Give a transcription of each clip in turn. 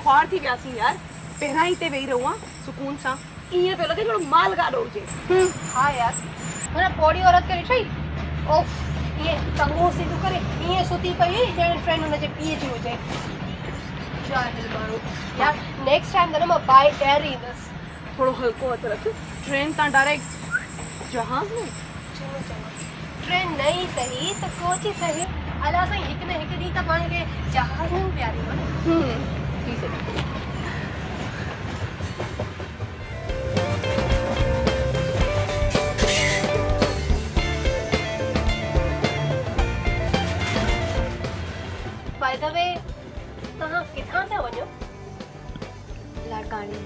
ख्वार थी वियासीं यार। पहिरां ई ते वेही रहूं हां सुकून सां। ईअं पियो लॻे ॼणो माल गाॾो हुजे। हाँ यार हुन पोड़ी औरत खे ॾिठई ओफ ये चङो सिधो करे ईअं सुती पई हुई ॼण ट्रेन हुनजे पीउ जी हुजे। जाहिल माण्हू यार नेक्स्ट टाइम त न मां बाय एयर ईंदसि। थोड़ो हल्को हथ रख। ट्रेन तां डायरेक्ट जहाज में। चलो चलो ट्रेन नहीं सही त कोच ई सही अला साईं हिकु न हिकु ॾींहुं त पाण खे जहाज में पियारींदो न। थी सघे। बाय द वे तव्हां किथां था वञो? लाड़कानी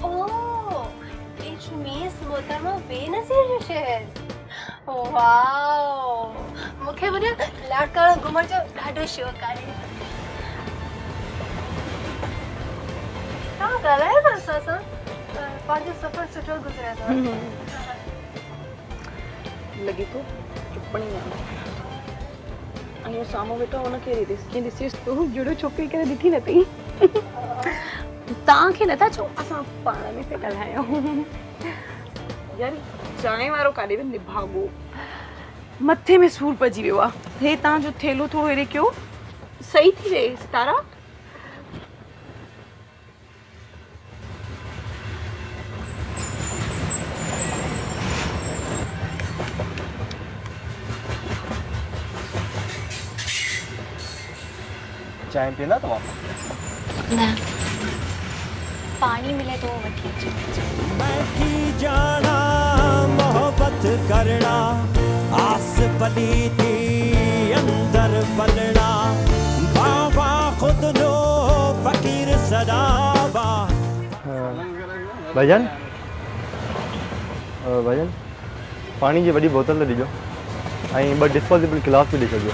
ओह इट मींस मोहतरमा बेनज़ीर जो शहर। वाओ मूंखे वञो लाड़काना घुमण जो ॾाढो शौक़ु आहे। तव्हां ॻाल्हायो न असां सां पंहिंजो सफ़र सुठो गुज़रिया अथव। लॻे थो चुपणी आहे। ऐं साम्हूं वेठो हुनखे कीअं ॾिसीस तूं जुड़ो छोकिरी करे ॾिठी न अथई। तव्हांखे नथा चओ असां पाण में पिया ॻाल्हायूं। यार चांहि वारो काॾे बि निभागो मथे में सूर पइजी वियो आहे। हे तव्हांजो थेलो थोरो हेॾे कयो सही थी वे सितारा। चाय पीना तव्हां? न पानी मिले तो वठी अचो। बैठी जाना मोहब्बत करना आस पली थी अंदर पलना बाबा खुद लो फकीर सदाबा। भाईजान भाईजान पानी जी वॾी बोतल ॾिजो ऐं 2 डिस्पोजेबल गिलास बि ॾेई छॾिजो।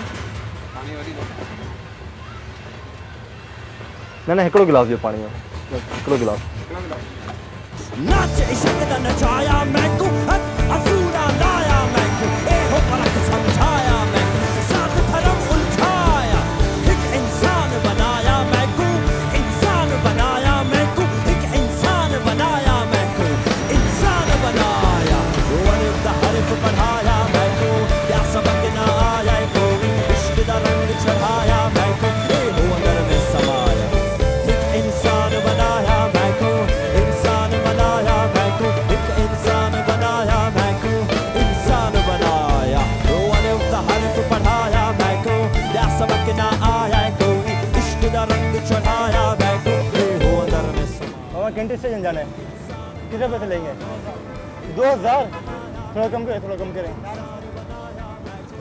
न हिकिड़ो गिलास ॾियो पाणी जो। हिकिड़ो गिलास। नाच इश्क दा नचाया मैंको असूरा लाया मैंको ए हो फर्क समझाया मैंको साथ धर्म उलझाया एक इंसान बनाया मैंको इंसान बनाया मैंको एक इंसान बनाया मैंको इंसान बनाया अलिफ दा हर्फ पढ़ाया मैंको क्या सबक ना आया कोई इश्क दा रंग चढ़ाया मैंको ए हो अंदर में समाया एक इंसान बनाया मैंको इंसान बनाया मैंको एक इंसान बनाया मैंको इंसान बनाया वो अलिफ दा हर्फ पढ़ाया मैंको क्या सबक ना आया कोई इश्क दा रंग चढ़ाया मैंको ए हो अंदर में समाया। हमें कैंटीन स्टेशन जाना है। कितने पैसे लेंगे? 2000। थोड़ा कम करें थोड़ा कम करें।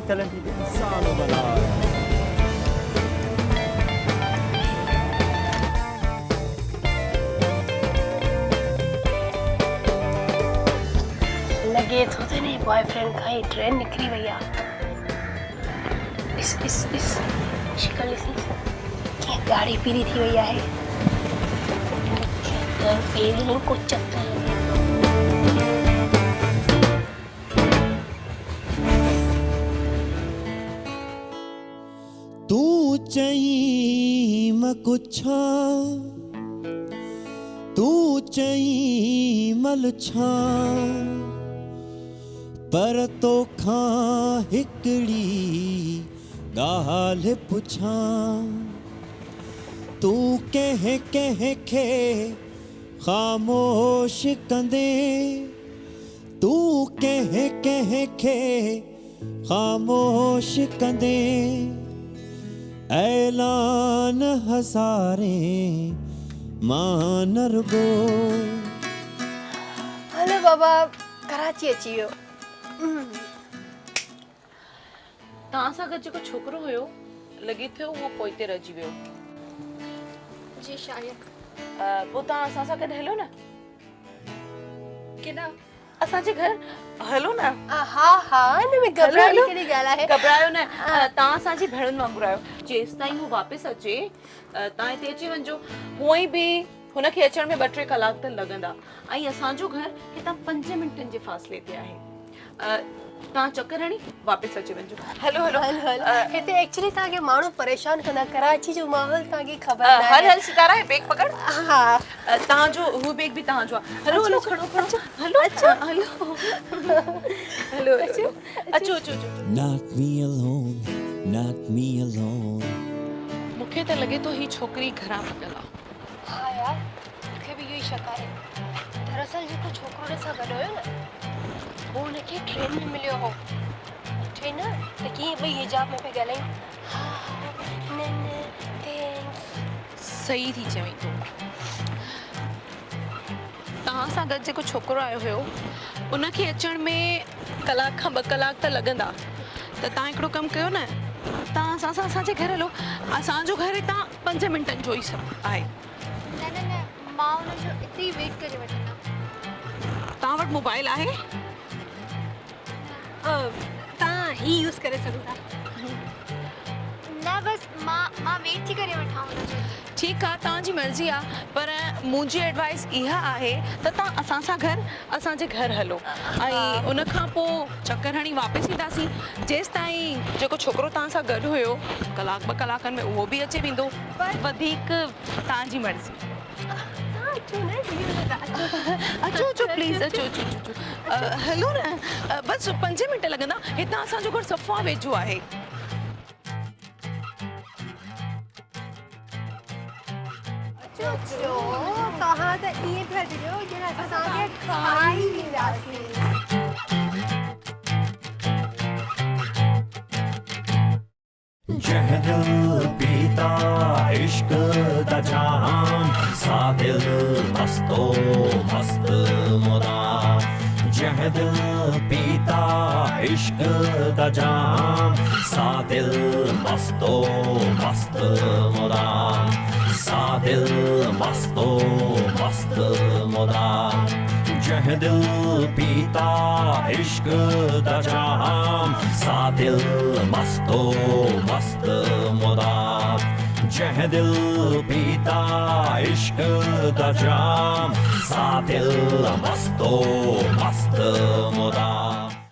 चलें ठीक है। इंसान बनाया लगे तो तेरे बॉयफ्रेंड का ही ट्रेन निकली भैया। इस शिकल इसी क्या गाड़ी पीली थी भैया है। पेरी को चक्कर तू चई म कुछा तू चई मल छा पर तोखां हिकड़ी ॻाल्हि पुछां तू कंहिं कंहिं खे ख़ामोश कंदे तू कंहिं कंहिं खे ख़ामोश कंदे ऐलान हज़ारे मां न रुगो। हलो बाबा कराची अची वियो। तव्हां सां गॾु जेको छोकिरो हुयो लॻे थियो उहो पोइ ते रहिजी वियो। जी शायद। पोइ तव्हां असां सां गॾु हलो न। केॾा? असांजे घर हलो न। हा हा हिन में घबराइण जी कहिड़ी ॻाल्हि आहे। घबरायो न। तव्हां असांजी भेणुनि वांगुरु आहियो। जेसि ताईं हू वापसि अचे तव्हां हिते अची वञिजो। हूअं ई बि हुनखे अचण में 2-3 कलाक त लॻंदा ऐं असांजो घर हितां 5 मिंटनि जे फ़ासिले ते आहे। तव्हां चकर हणी वापसि अची वञिजो। हलो हलो हल हल हिते एक्चुअली तव्हांखे माण्हू परेशान कंदा, कराची जो माहौल तव्हांखे ख़बर हल नाहे। हल सितारा हे बैग पकड़। हा तव्हांजो हू बैग बि तव्हांजो आहे। हलो हलो खणो खणो हलो हलो हलो अचो अचो अचो। Not me alone, not me alone. मूंखे त लॻे थो ही छोकिरी घरां पकल आहे। हा यार मूंखे बि इहो ई शक आहे। दरअसल जेको छोकिरो हुन सां गॾु हुयो न, वो हुनखे ट्रेन में मिलियो हो। ट्रेन त कीअं ॿई हिजाब में पिया ॻाल्हाइनि। हा न न थैंक्स। सही थी चवीं तूं। तव्हां सां गॾु जेको छोकिरो आयो हुयो उनखे अचण में कलाक खां 2 कलाक त लॻंदा। त तव्हां हिकिड़ो कमु कयो न, तव्हां असां सां असांजे घर हलो। असांजो घर हितां 5 मिंटनि जो ई सभु आहे। न न न मां हुनजो हिते ई वेट करे वठंदमि। तव्हां वटि मोबाइल आहे? तव्हां ही यूज़ करे सघो था। न बसि मां वेट थी करे वठां हुनजो। ठीकु आहे, तव्हांजी मर्ज़ी आहे, पर मुंहिंजी एडवाइस इहा आहे त तव्हां असां सां असांजे घर हलो ऐं उन खां पोइ चकर हणी वापसि ईंदासीं। जेसि ताईं जेको छोकिरो तव्हां सां गॾु हुयो कलाक 2 कलाकनि में उहो बि अची वेंदो। वधीक तव्हांजी मर्ज़ी। अचो अचो प्लीज़ अचो अचो अचो। हलो न, बसि 5 मिंट लॻंदा। हितां असांजो घर सफ़ा वेझो आहे। अचो तव्हां त ईअं पिया ॾिजो ॼण असांखे खाई ॾींदासीं। जह दिल पीता इश्क दा जाम, सा दिल मस्तो मस्त मुदाम। जह दिल पीता इश्क दा जाम, सा दिल मस्तो मस्त मुदाम। सा दिल मस्तो मस्त मुदाम। जह दिल पीता इश्क दा जाम, सा दिल मस्तो मस्त मुदाम। जह दिल पीता इश्क दा जाम, सा दिल मस्तो मस्त मुदाम।